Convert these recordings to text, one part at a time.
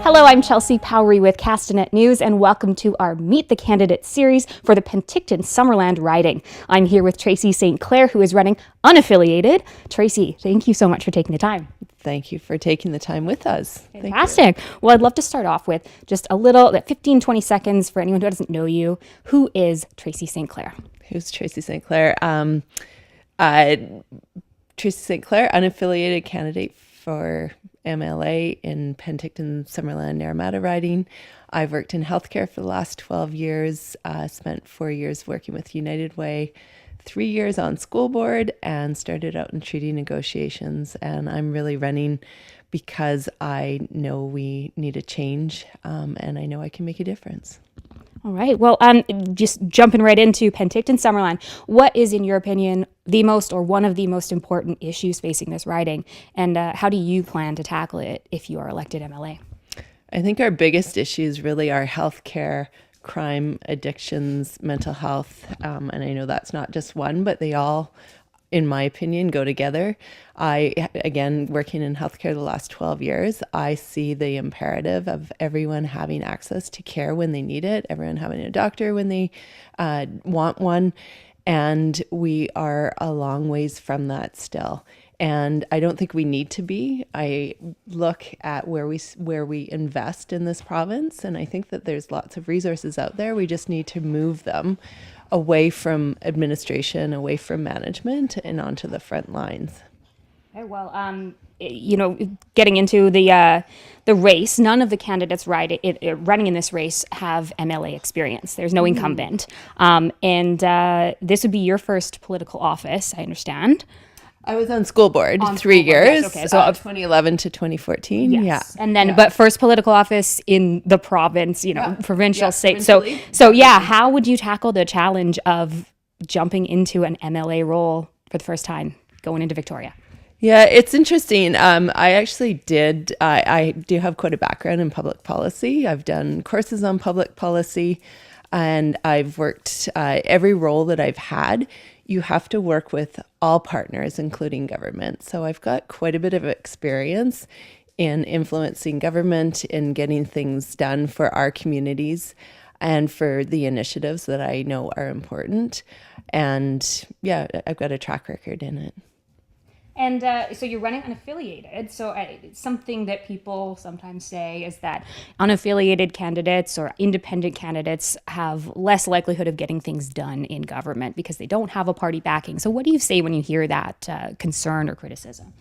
Hello, I'm Chelsea Powery with Castanet News, and welcome to our Meet the Candidates series for the Penticton-Summerland riding. I'm here with Tracy St Claire, who is running unaffiliated. Tracy, thank you so much for taking the time. Thank you for taking the time with us. Fantastic. Well, I'd love to start off with just a little, 15, 20 seconds for anyone who doesn't know you. Who is Tracy St Claire? Who's Tracy St Claire? Tracy St Claire, unaffiliated candidate for MLA in Penticton-Summerland Naramata riding. I've worked in healthcare for the last 12 years, spent 4 years working with United Way, 3 years on school board, and started out in treaty negotiations. And I'm really running because I know we need a change, and I know I can make a difference. All right. Well, just jumping right into Penticton-Summerland, what is, in your opinion, the most or one of the most important issues facing this riding, and how do you plan to tackle it if you are elected MLA? I think our biggest issues really are healthcare, crime, addictions, mental health, and I know that's not just one, but they all, in my opinion, go together. Again, working in healthcare the last 12 years, I see the imperative of everyone having access to care when they need it, everyone having a doctor when they want one, and we are a long ways from that still. And I don't think we need to be. I look at where we invest in this province, and I think that there's lots of resources out there. We just need to move them away from administration, away from management, and onto the front lines. Okay, well, getting into the race, none of the candidates running in this race have MLA experience. There's no incumbent, and this would be your first political office, I understand. I was on school board 3 years, yes, okay. So 2011 to 2014. Yes. Yeah, and then but first political office in the province, provincial state. Provincially. So how would you tackle the challenge of jumping into an MLA role for the first time, going into Victoria? Yeah, it's interesting. I actually did. I do have quite a background in public policy. I've done courses on public policy, and I've worked every role that I've had. You have to work with all partners, including government. So I've got quite a bit of experience in influencing government, in getting things done for our communities and for the initiatives that I know are important. And yeah, I've got a track record in it. And so you're running unaffiliated. So something that people sometimes say is that unaffiliated candidates or independent candidates have less likelihood of getting things done in government because they don't have a party backing. So what do you say when you hear that concern or criticism?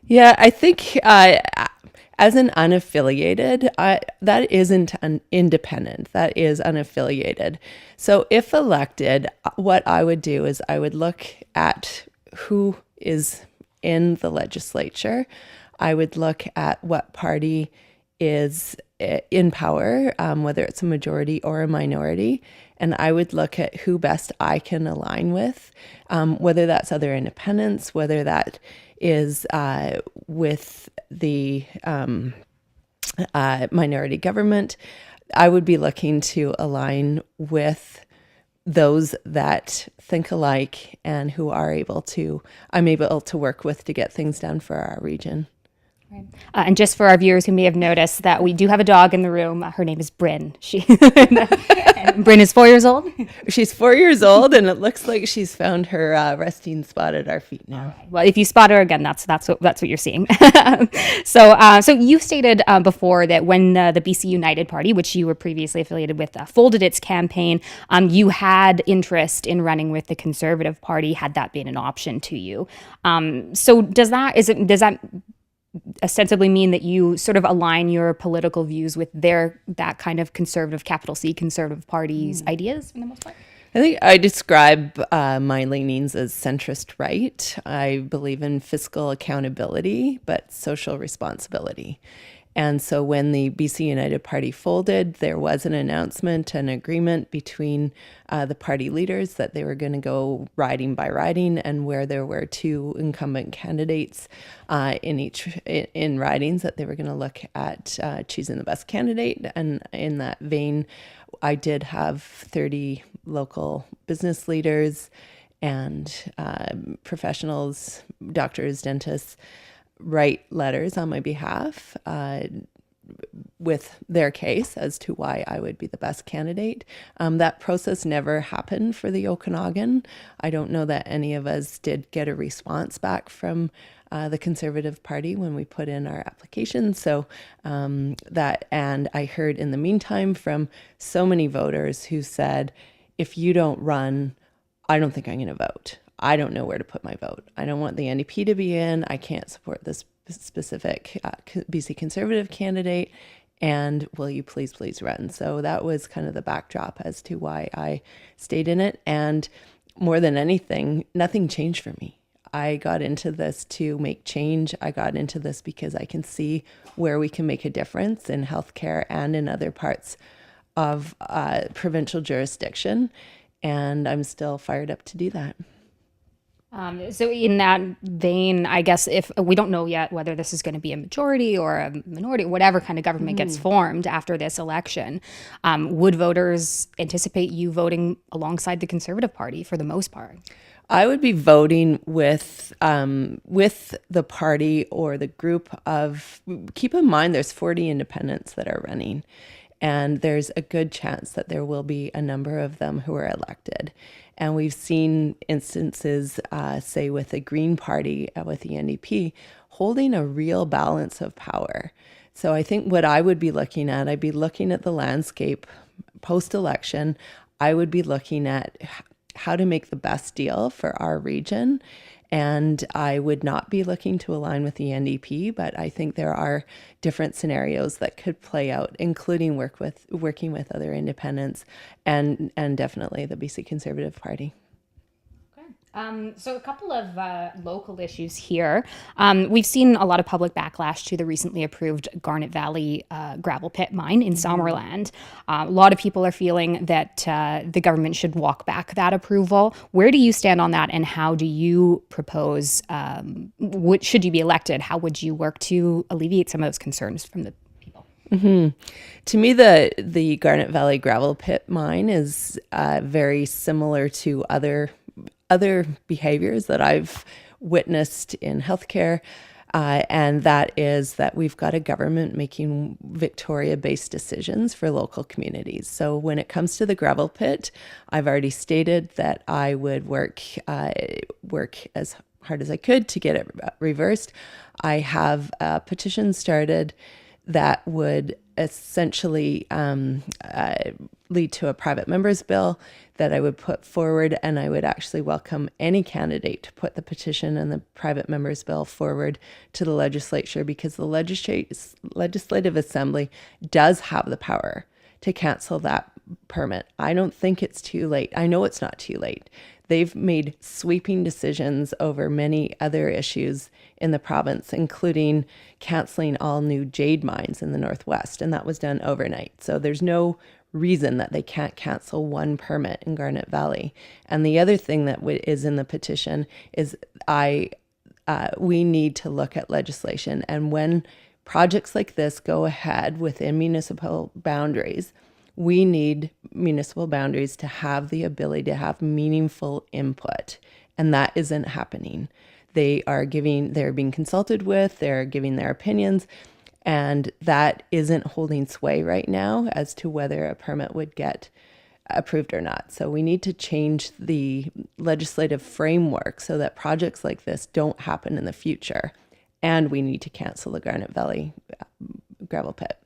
Yeah, I think as an unaffiliated, that isn't an independent, that is unaffiliated. So if elected, what I would do is I would look at who is in the legislature. I would look at what party is in power, whether it's a majority or a minority, and I would look at who best I can align with, whether that's other independents, whether that is with the minority government. I would be looking to align with those that think alike and who I'm able to work with to get things done for our region. Right. And just for our viewers who may have noticed that we do have a dog in the room. Her name is Bryn. And Bryn is 4 years old. She's 4 years old, and it looks like she's found her resting spot at our feet now. Right. Well, if you spot her again, that's what you're seeing. So you stated before that when the BC United Party, which you were previously affiliated with, folded its campaign, you had interest in running with the Conservative Party had that been an option to you. So does that ostensibly mean that you sort of align your political views with that kind of conservative, capital C, Conservative Party's ideas for the most part? I think I describe my leanings as centrist right. I believe in fiscal accountability, but social responsibility. And so when the BC United Party folded, there was an announcement, an agreement between the party leaders that they were going to go riding by riding, and where there were two incumbent candidates in ridings, that they were going to look at choosing the best candidate. And in that vein, I did have 30 local business leaders and professionals, doctors, dentists, write letters on my behalf, with their case as to why I would be the best candidate. That process never happened for the Okanagan. I don't know that any of us did get a response back from the Conservative Party when we put in our application. So and I heard in the meantime from so many voters who said, if you don't run, I don't think I'm going to vote. I don't know where to put my vote. I don't want the NDP to be in. I can't support this specific BC Conservative candidate. And will you please run? So that was kind of the backdrop as to why I stayed in it. And more than anything, nothing changed for me. I got into this to make change. I got into this because I can see where we can make a difference in healthcare and in other parts of provincial jurisdiction. And I'm still fired up to do that. So in that vein, I guess if we don't know yet whether this is going to be a majority or a minority, whatever kind of government gets formed after this election, would voters anticipate you voting alongside the Conservative Party for the most part? I would be voting with the party or the group of, keep in mind there's 40 independents that are running, and there's a good chance that there will be a number of them who are elected. And we've seen instances, say with the Green Party, with the NDP, holding a real balance of power. So I think what I would be looking at, I'd be looking at the landscape post-election. I would be looking at how to make the best deal for our region. And I would not be looking to align with the NDP, but I think there are different scenarios that could play out, including working with other independents and definitely the BC Conservative Party. So a couple of local issues here. We've seen a lot of public backlash to the recently approved Garnet Valley gravel pit mine in Summerland. A lot of people are feeling that the government should walk back that approval. Where do you stand on that, and how do you propose, should you be elected, how would you work to alleviate some of those concerns from the people? Mm-hmm. To me, the Garnet Valley gravel pit mine is very similar to other behaviors that I've witnessed in healthcare, and that is that we've got a government making Victoria-based decisions for local communities. So when it comes to the gravel pit, I've already stated that I would work as hard as I could to get it reversed. I have a petition started that would essentially lead to a private member's bill that I would put forward, and I would actually welcome any candidate to put the petition and the private member's bill forward to the legislature, because the legislative assembly does have the power to cancel that permit. I don't think it's too late. I know it's not too late. They've made sweeping decisions over many other issues in the province, including canceling all new jade mines in the Northwest, and that was done overnight. So there's no reason that they can't cancel one permit in Garnet Valley. And the other thing that is in the petition is we need to look at legislation. And when projects like this go ahead within municipal boundaries, we need municipal boundaries to have the ability to have meaningful input. And that isn't happening. They're being consulted with, they're giving their opinions, and that isn't holding sway right now as to whether a permit would get approved or not. So we need to change the legislative framework so that projects like this don't happen in the future. And we need to cancel the Garnet Valley gravel pit.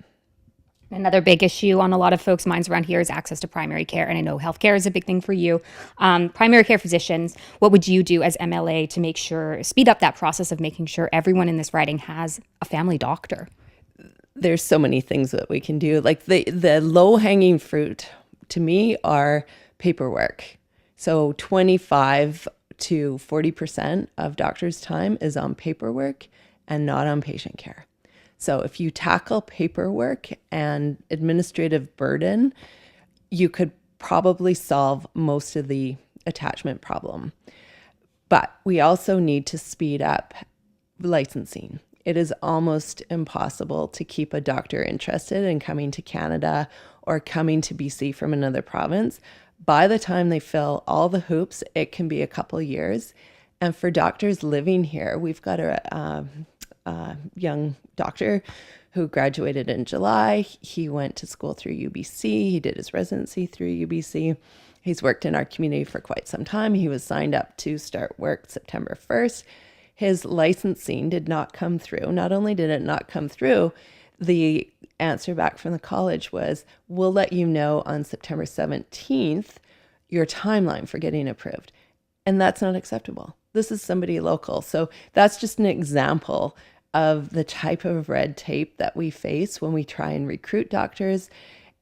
Another big issue on a lot of folks' minds around here is access to primary care. And I know healthcare is a big thing for you. Primary care physicians, what would you do as MLA to speed up that process of making sure everyone in this riding has a family doctor? There's so many things that we can do. Like the low-hanging fruit to me are paperwork. So 25 to 40% of doctors' time is on paperwork and not on patient care. So if you tackle paperwork and administrative burden, you could probably solve most of the attachment problem. But we also need to speed up licensing. It is almost impossible to keep a doctor interested in coming to Canada or coming to BC from another province. By the time they fill all the hoops, it can be a couple years. And for doctors living here, we've got a young doctor who graduated in July. He went to school through UBC. He did his residency through UBC. He's worked in our community for quite some time. He was signed up to start work September 1st. His licensing did not come through. Not only did it not come through, the answer back from the college was, we'll let you know on September 17th your timeline for getting approved. And that's not acceptable. This is somebody local. So that's just an example of the type of red tape that we face when we try and recruit doctors.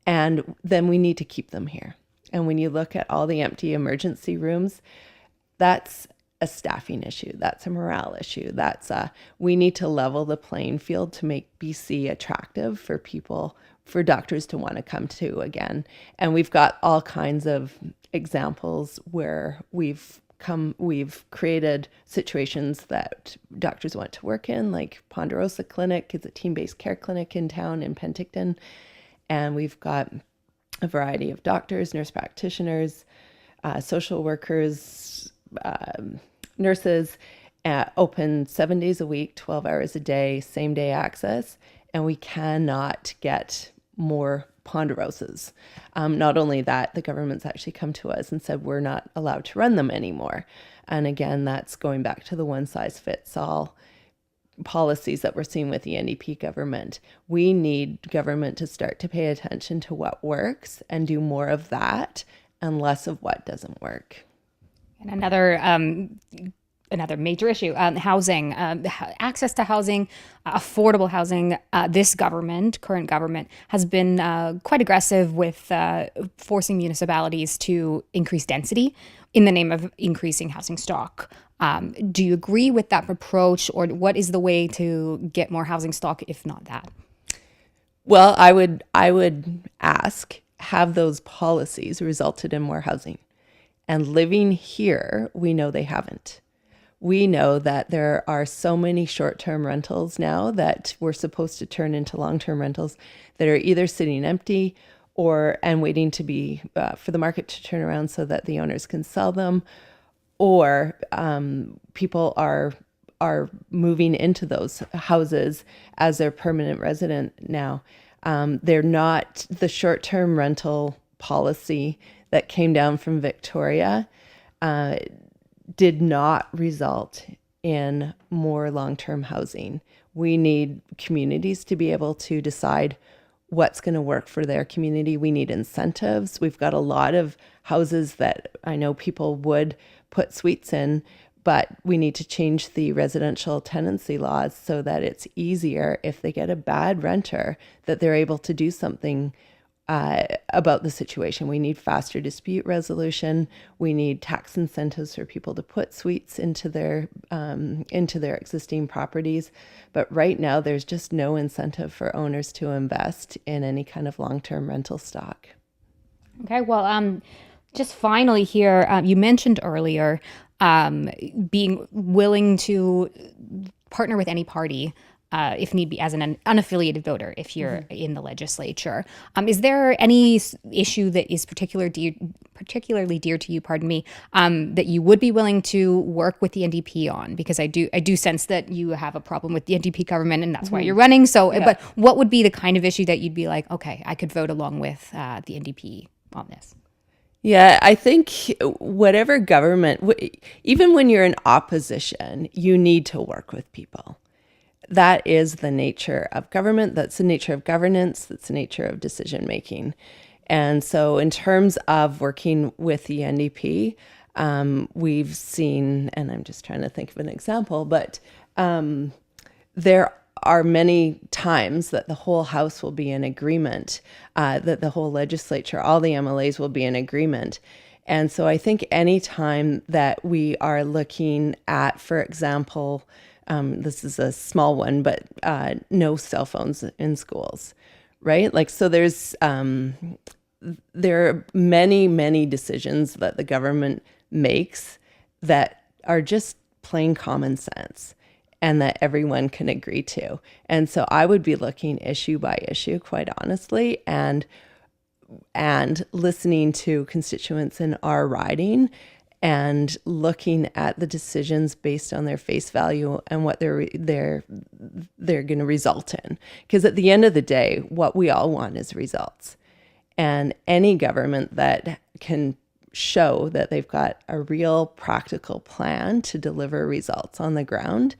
And then we need to keep them here. And when you look at all the empty emergency rooms, that's a staffing issue. That's a morale issue. We need to level the playing field to make BC attractive for people, for doctors to want to come to again. And we've got all kinds of examples where we've created situations that doctors want to work in, like Ponderosa Clinic is a team-based care clinic in town in Penticton. And we've got a variety of doctors, nurse practitioners, social workers, nurses, open 7 days a week, 12 hours a day, same day access. And we cannot get more Ponderosas. Not only that, the government's actually come to us and said we're not allowed to run them anymore. And again, that's going back to the one size fits all policies that we're seeing with the NDP government. We need government to start to pay attention to what works and do more of that and less of what doesn't work. And another major issue, housing, access to housing, affordable housing. This current government, has been quite aggressive with forcing municipalities to increase density in the name of increasing housing stock. Do you agree with that approach, or what is the way to get more housing stock, if not that? Well, I would ask, have those policies resulted in more housing? And living here, we know they haven't. We know that there are so many short-term rentals now that were supposed to turn into long-term rentals that are either sitting empty and waiting to be for the market to turn around so that the owners can sell them, or people are moving into those houses as their permanent resident now. They're not the short-term rental policy that came down from Victoria did not result in more long-term housing. We need communities to be able to decide what's going to work for their community. We need incentives. We've got a lot of houses that I know people would put suites in, but we need to change the residential tenancy laws so that it's easier if they get a bad renter, that they're able to do something about the situation. We need faster dispute resolution. We need tax incentives for people to put suites into their existing properties. But right now, there's just no incentive for owners to invest in any kind of long-term rental stock. Okay, well, just finally here, you mentioned earlier being willing to partner with any party if need be, as an unaffiliated voter, if you're in the legislature. Is there any issue that is particularly dear to you, that you would be willing to work with the NDP on? Because I do sense that you have a problem with the NDP government, and that's why you're running. So, yeah. But what would be the kind of issue that you'd be like, okay, I could vote along with the NDP on this? Yeah, I think whatever government, even when you're in opposition, you need to work with people. That is the nature of government. That's the nature of governance. That's the nature of decision making. And so in terms of working with the NDP, we've seen, and I'm just trying to think of an example, but there are many times that the whole House will be in agreement, that the whole legislature, all the MLAs will be in agreement. And so I think any time that we are looking at, for example, this is a small one, but no cell phones in schools, right? Like, so there are many, many decisions that the government makes that are just plain common sense and that everyone can agree to. And so I would be looking issue by issue, quite honestly, and listening to constituents in our riding and looking at the decisions based on their face value and what their they're going to result in. Because at the end of the day, what we all want is results. And any government that can show that they've got a real practical plan to deliver results on the ground,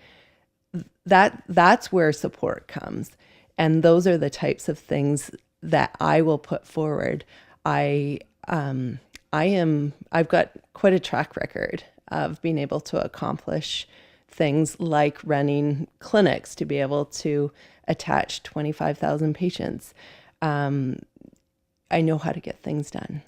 that's where support comes. And those are the types of things that I will put forward. I've got quite a track record of being able to accomplish things like running clinics to be able to attach 25,000 patients. I know how to get things done.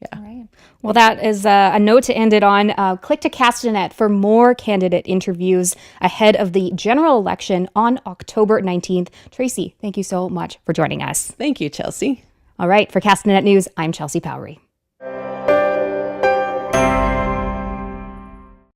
Yeah. All right. Well, that is a note to end it on. Click to Castanet for more candidate interviews ahead of the general election on October 19th. Tracy, thank you so much for joining us. Thank you, Chelsea. All right. For Castanet News, I'm Chelsea Powery.